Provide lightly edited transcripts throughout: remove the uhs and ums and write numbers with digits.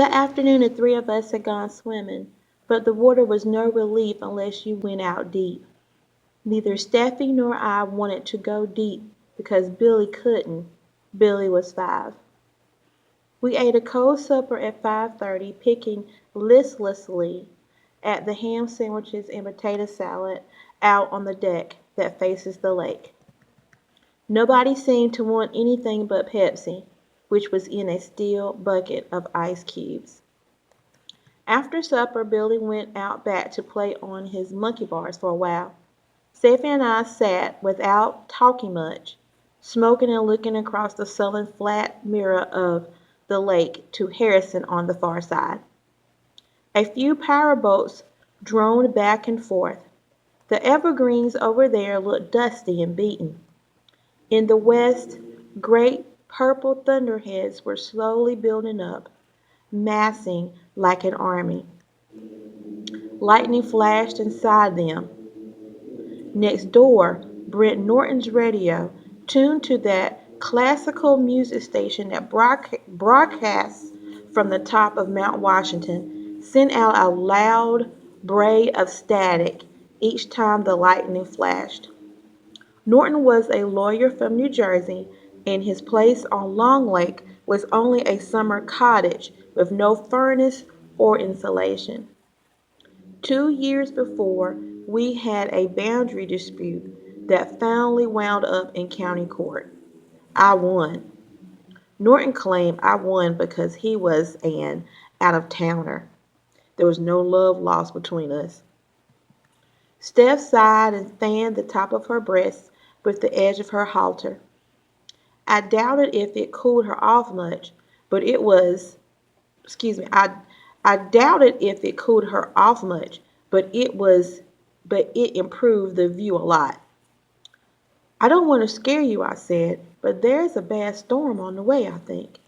That afternoon the three of us had gone swimming, but the water was no relief unless you went out deep. Neither Steffi nor I wanted to go deep because Billy couldn't. Billy was 5. We ate a cold supper at 5:30, picking listlessly at the ham sandwiches and potato salad out on the deck that faces the lake. Nobody seemed to want anything but Pepsi, which was in a steel bucket of ice cubes. After supper, Billy went out back to play on his monkey bars for a while. Stephen and I sat, without talking much, smoking and looking across the sullen flat mirror of the lake to Harrison on the far side. A few power boats droned back and forth. The evergreens over there looked dusty and beaten. In the west, great purple thunderheads were slowly building up, massing like an army. Lightning flashed inside them. Next door, Brent Norton's radio, tuned to that classical music station that broadcasts from the top of Mount Washington, sent out a loud bray of static each time the lightning flashed. Norton was a lawyer from New Jersey, and his place on Long Lake was only a summer cottage with no furnace or insulation. 2 years before, we had a boundary dispute that finally wound up in county court. I won. Norton claimed I won because he was an out-of-towner. There was no love lost between us. Steph sighed and fanned the top of her breast with the edge of her halter. I doubted if it cooled her off much, but it was, excuse me, I doubted if it cooled her off much, but it improved the view a lot. I don't want to scare you, I said, but there's a bad storm on the way, I think.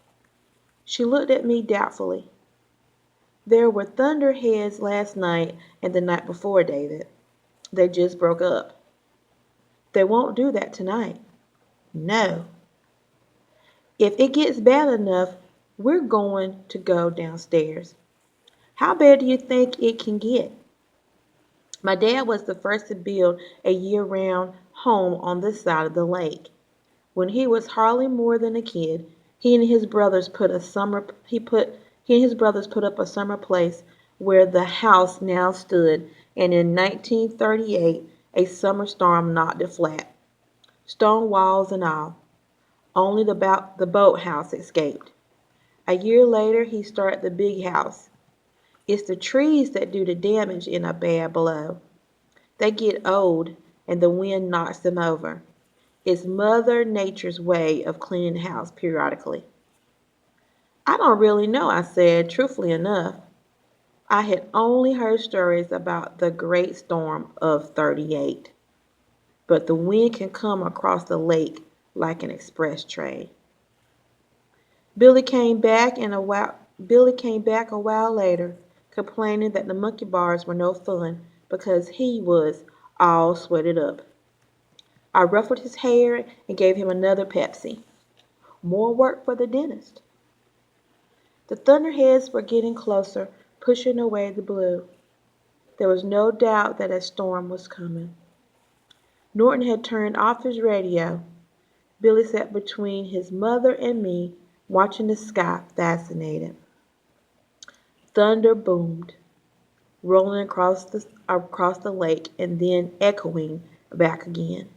She looked at me doubtfully. There were thunderheads last night and the night before, David. They just broke up. They won't do that tonight. No. If it gets bad enough, we're going to go downstairs. How bad do you think it can get? My dad was the first to build a year-round home on this side of the lake. When he was hardly more than a kid, he and his brothers put up a summer place where the house now stood, and in 1938 a summer storm knocked it flat, stone walls and all. Only the boathouse escaped. A year later he started the big house. It's the trees that do the damage in a bad blow. They get old and the wind knocks them over. It's Mother Nature's way of cleaning the house periodically. I don't really know, I said, truthfully enough. I had only heard stories about the great storm of '38, but the wind can come across the lake like an express train. Billy came back a while later, complaining that the monkey bars were no fun because he was all sweated up. I ruffled his hair and gave him another Pepsi. More work for the dentist. The thunderheads were getting closer, pushing away the blue. There was no doubt that a storm was coming. Norton had turned off his radio. Billy sat between his mother and me, watching the sky, fascinated. Thunder boomed, rolling across the lake and then echoing back again.